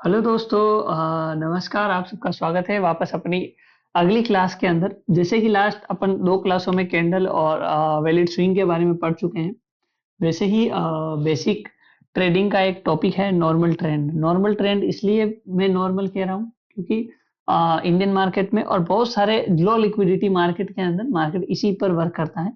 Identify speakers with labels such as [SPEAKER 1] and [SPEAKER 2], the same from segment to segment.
[SPEAKER 1] Hello दोस्तों, नमस्कार। आप सबका स्वागत है वापस अपनी अगली क्लास के अंदर। जैसे कि लास्ट अपन दो क्लासों में कैंडल और वैलिड स्विंग के बारे में पढ़ चुके हैं, वैसे ही बेसिक ट्रेडिंग का एक टॉपिक है नॉर्मल ट्रेंड। नॉर्मल ट्रेंड इसलिए मैं नॉर्मल कह रहा हूँ क्योंकि इंडियन मार्केट में और बहुत सारे लो लिक्विडिटी मार्केट के अंदर मार्केट इसी पर वर्क करता है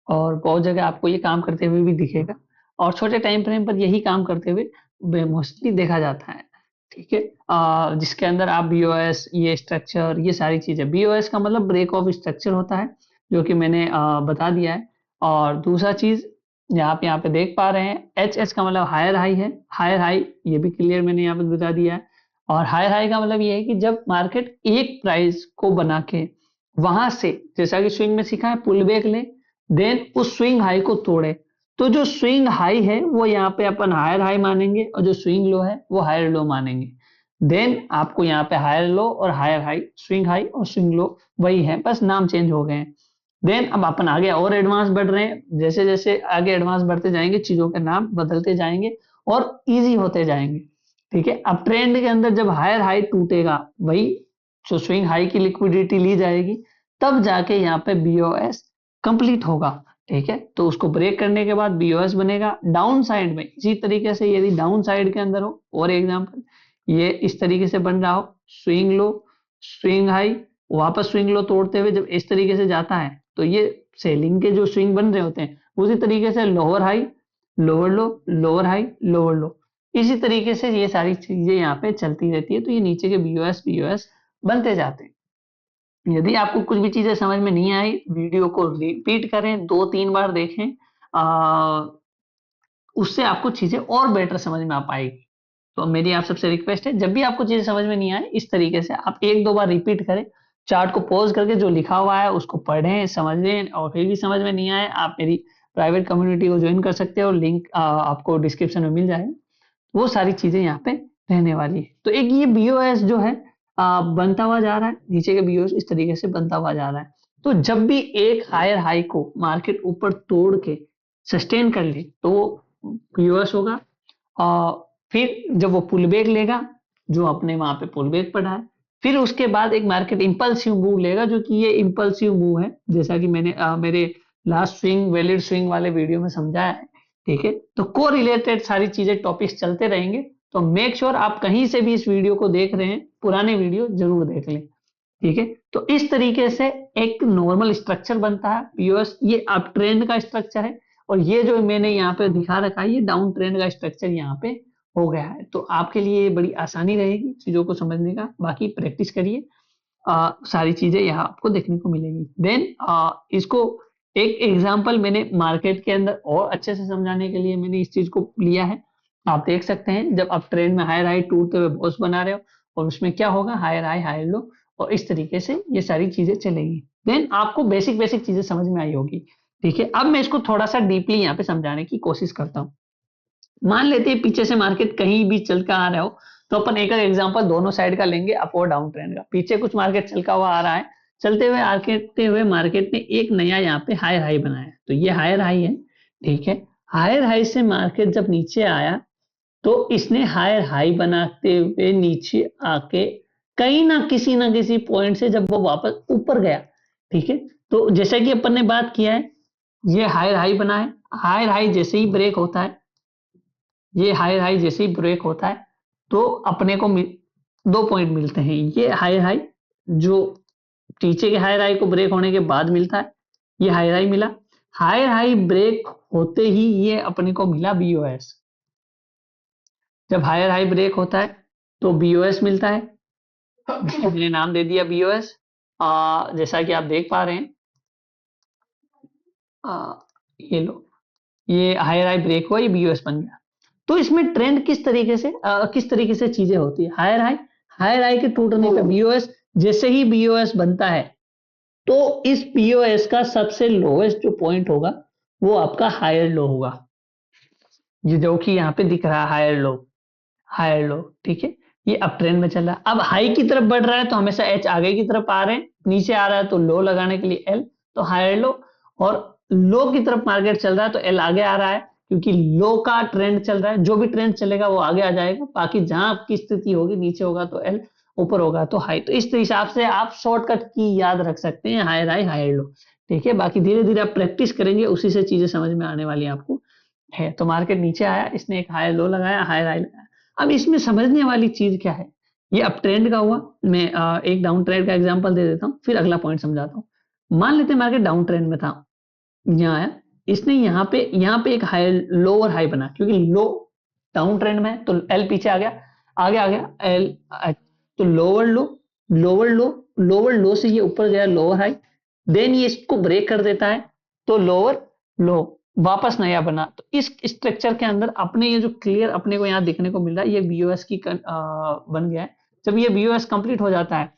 [SPEAKER 1] और बहुत जगह आपको ये काम करते हुए भी दिखेगा और छोटे टाइम फ्रेम पर यही काम करते हुए मोस्टली देखा जाता है। ठीक है। जिसके अंदर आप बीओएस, ये स्ट्रक्चर, ये सारी चीजें, बीओएस का मतलब ब्रेक ऑफ स्ट्रक्चर होता है, जो कि मैंने बता दिया है। और दूसरा चीज आप यहाँ पे देख पा रहे हैं, एच एच का मतलब हायर हाई है। हायर हाई ये भी क्लियर मैंने यहाँ पे बता दिया है। और हायर हाई का मतलब ये है कि जब मार्केट एक प्राइस को बना के वहां से, जैसा कि स्विंग में सीखा है, पुल बैक ले, देन उस स्विंग हाई को तोड़े, तो जो स्विंग हाई है वो यहाँ पे अपन हायर हाई मानेंगे और जो स्विंग लो है वो हायर लो मानेंगे। देन आपको यहाँ पे हायर लो और हायर हाई, स्विंग हाई और स्विंग लो वही है, बस नाम चेंज हो गए हैं। देन अब अपन आगे और एडवांस बढ़ रहे हैं, जैसे जैसे आगे एडवांस बढ़ते जाएंगे चीजों के नाम बदलते जाएंगे और इजी होते जाएंगे। ठीक है। अब ट्रेंड के अंदर जब हायर हाई टूटेगा, वही जो स्विंग हाई की लिक्विडिटी ली जाएगी, तब जाके यहाँ पे बीओएस कंप्लीट होगा। ठीक है। तो उसको ब्रेक करने के बाद बीओएस बनेगा डाउन साइड में। इसी तरीके से यदि डाउन साइड के अंदर हो, और एग्जांपल ये इस तरीके से बन रहा हो, स्विंग लो, स्विंग हाई, वापस स्विंग लो तोड़ते हुए जब इस तरीके से जाता है, तो ये सेलिंग के जो स्विंग बन रहे होते हैं उसी तरीके से लोअर हाई, लोअर लो, लोअर हाई, लोअर लो, इसी तरीके से ये सारी चीजें यहाँ पे चलती रहती है। तो ये नीचे के बीओएस बीओएस बनते जाते हैं। यदि आपको कुछ भी चीजें समझ में नहीं आई, वीडियो को रिपीट करें, दो तीन बार देखें, उससे आपको चीजें और बेटर समझ में आ पाएगी। तो मेरी आप सबसे रिक्वेस्ट है, जब भी आपको चीजें समझ में नहीं आए, इस तरीके से आप एक दो बार रिपीट करें, चार्ट को पॉज करके जो लिखा हुआ है उसको पढ़ें, समझें, और फिर भी समझ में नहीं आए, आप मेरी प्राइवेट कम्युनिटी को ज्वाइन कर सकते हो, लिंक आपको डिस्क्रिप्शन में मिल जाएगा। वो सारी चीजें यहाँ पे रहने वाली है। तो एक ये बीओएस जो है बनता हुआ जा रहा है, नीचे के बीओएस इस तरीके से बनता हुआ जा रहा है। तो जब भी एक हायर हाई को मार्केट ऊपर तोड़ के सस्टेन कर ले, तो वो बीओएस होगा। फिर जब वो पुल बैक लेगा, जो अपने वहां पे पुल बैक पड़ा है, फिर उसके बाद एक मार्केट इंपल्सिव मूव लेगा, जो कि ये इंपल्सिव मूव है, जैसा कि मैंने मेरे लास्ट स्विंग वैलिड स्विंग वाले वीडियो में समझाया है। ठीक है। तो को रिलेटेड सारी चीजें टॉपिक्स चलते रहेंगे। तो मेक श्योर आप कहीं से भी इस वीडियो को देख रहे हैं, पुराने वीडियो जरूर देख लें। ठीक है। तो इस तरीके से एक नॉर्मल स्ट्रक्चर बनता है पीओएस। ये अप ट्रेंड का स्ट्रक्चर है और ये जो मैंने यहाँ पे दिखा रखा है, ये डाउन ट्रेंड का स्ट्रक्चर यहाँ पे हो गया है। तो आपके लिए बड़ी आसानी रहेगी चीजों को समझने का। बाकी प्रैक्टिस करिए, सारी चीजें यहाँ आपको देखने को मिलेगी। देन इसको एक एग्जांपल मैंने मार्केट के अंदर और अच्छे से समझाने के लिए मैंने इस चीज को लिया है। आप देख सकते हैं, जब आप ट्रेंड में हायर हाई टूटते हुए बॉस बना रहे हो, और उसमें क्या होगा, हायर हाई हायर लो, और इस तरीके से ये सारी चीजें चलेंगी। देन आपको बेसिक बेसिक चीजें समझ में आई होगी। ठीक है। अब मैं इसको थोड़ा सा डीपली यहाँ पे समझाने की कोशिश करता हूँ। मान लेते हैं पीछे से मार्केट कहीं भी चल कर आ रहा हो, तो अपन एक एग्जांपल दोनों साइड का लेंगे, अप और डाउन ट्रेंड का। पीछे कुछ मार्केट चलता हुआ आ रहा है, चलते हुए आते हुए मार्केट ने एक नया यहाँ पे हायर हाई बनाया, तो ये हायर हाई है। ठीक है। हायर हाई से मार्केट जब नीचे आया, तो इसने हायर हाई बनाते हुए नीचे आके कहीं ना किसी पॉइंट से जब वो वापस ऊपर गया, ठीक है, तो जैसा कि अपन ने बात किया है, ये हायर हाई बना है। हायर हाई जैसे ही ब्रेक होता है, ये हायर हाई जैसे ही ब्रेक होता है, तो अपने को दो पॉइंट मिलते हैं। ये हायर हाई जो नीचे के हायर हाई को ब्रेक होने के बाद मिलता है, ये हायर हाई मिला। हायर हाई ब्रेक होते ही ये अपने को मिला बीओएस। जब हायर हाई ब्रेक होता है तो बीओएस मिलता है, मैंने नाम दे दिया बीओएस। जैसा कि आप देख पा रहे हैं, आ, ये लो, ये हायर हाई ब्रेक हुआ, ये बीओएस बन गया। तो इसमें ट्रेंड किस तरीके से चीजें होती है। हायर हाई के टूटने पे बीओएस, जैसे ही बीओएस बनता है, तो इस बीओएस का सबसे लोएस्ट जो पॉइंट होगा वो आपका हायर लो होगा, ये जो कि यहाँ पे दिख रहा है, हायर लो, हायर लो। ठीक है। ये अप ट्रेंड में चल रहा है। अब हाई की तरफ बढ़ रहा है तो हमेशा एच आगे की तरफ आ रहे हैं, नीचे आ रहा है तो लो लगाने के लिए एल, तो हायर लो। और लो की तरफ मार्केट चल रहा है तो एल आगे आ रहा है, क्योंकि लो का ट्रेंड चल रहा है, जो भी ट्रेंड चलेगा वो आगे आ जाएगा, बाकी जहां आपकी स्थिति होगी नीचे होगा तो एल, ऊपर होगा तो हाई। तो इस हिसाब से आप शॉर्टकट की याद रख सकते हैं, हायर हाई हायर लो, ठीक है। बाकी धीरे धीरे आप प्रैक्टिस करेंगे, उसी से चीजें समझ में आने वाली आपको है। तो मार्केट नीचे आया, इसने एक हायर लो लगाया, हायर हाई लगाया। अब इसमें समझने वाली चीज क्या है, ये अप ट्रेंड का हुआ, मैं एक डाउन ट्रेंड का एग्जांपल दे देता हूँ, फिर अगला पॉइंट समझाता हूँ। मान लेते हैं मार्केट डाउन ट्रेंड में था, यहाँ आया, इसने यहाँ पे एक हाई लोअर हाई बना, क्योंकि लो डाउन ट्रेंड में है तो एल पीछे आ गया, आगे आ गया एल, तो लोअर लो, लोअर लो, लोअर लो से ये ऊपर गया लोअर हाई, देन ये इसको ब्रेक कर देता है तो लोअर लो, वापस नया बना। तो इस स्ट्रक्चर के अंदर अपने ये जो क्लियर अपने को यहाँ देखने को मिल रहा है, ये बीओएस की बन गया है। जब ये बीओएस कंप्लीट हो जाता है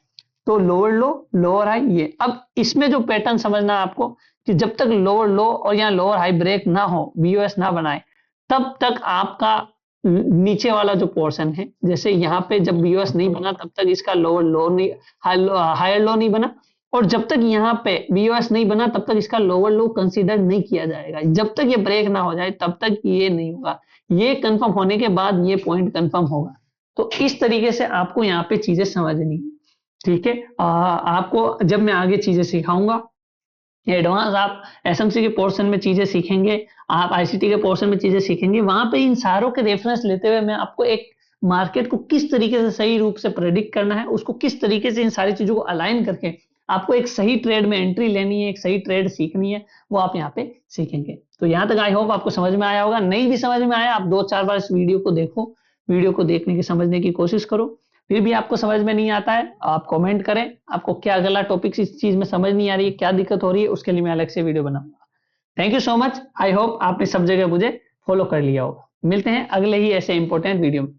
[SPEAKER 1] तो लोअर लो, लोअर हाई, ये अब इसमें जो पैटर्न समझना है आपको, कि जब तक लोअर लो और यहाँ लोअर हाई ब्रेक ना हो, बीओएस ना बनाए, तब तक आपका नीचे वाला जो पोर्शन है, जैसे यहाँ पे जब बीओएस नहीं बना तब तक इसका लोअर लो नहीं, हायर लो नहीं बना, और जब तक यहाँ पे बीओएस नहीं बना तब तक इसका लोअर लो कंसीडर नहीं किया जाएगा। जब तक ये ब्रेक ना हो जाए तब तक ये नहीं होगा, ये कंफर्म होने के बाद ये पॉइंट कंफर्म होगा। तो इस तरीके से आपको यहाँ पे चीजें समझनी है, ठीक है। आपको जब मैं आगे चीजें सिखाऊंगा एडवांस, आप एसएमसी के पोर्शन में चीजें सीखेंगे, आप आईसीटी के पोर्शन में चीजें सीखेंगे, वहां पे इन सारों के रेफरेंस लेते हुए मैं आपको एक मार्केट को किस तरीके से सही रूप से प्रेडिक्ट करना है, उसको किस तरीके से इन सारी चीजों को अलाइन करके आपको एक सही ट्रेड में एंट्री लेनी है, एक सही ट्रेड सीखनी है, वो आप यहाँ पे सीखेंगे। तो यहाँ तक आई होप आपको समझ में आया होगा। नहीं भी समझ में आया, आप 2-4 बार इस वीडियो को देखो, वीडियो को देखने की समझने की कोशिश करो। फिर भी आपको समझ में नहीं आता है, आप कमेंट करें, आपको क्या अगला टॉपिक इस चीज में समझ नहीं आ रही है, क्या दिक्कत हो रही है, उसके लिए मैं अलग से वीडियो बनाऊंगा। Thank you so much, I hope आपने सब जगह मुझे फॉलो कर लिया होगा। मिलते हैं अगले ही ऐसे इंपॉर्टेंट वीडियो में।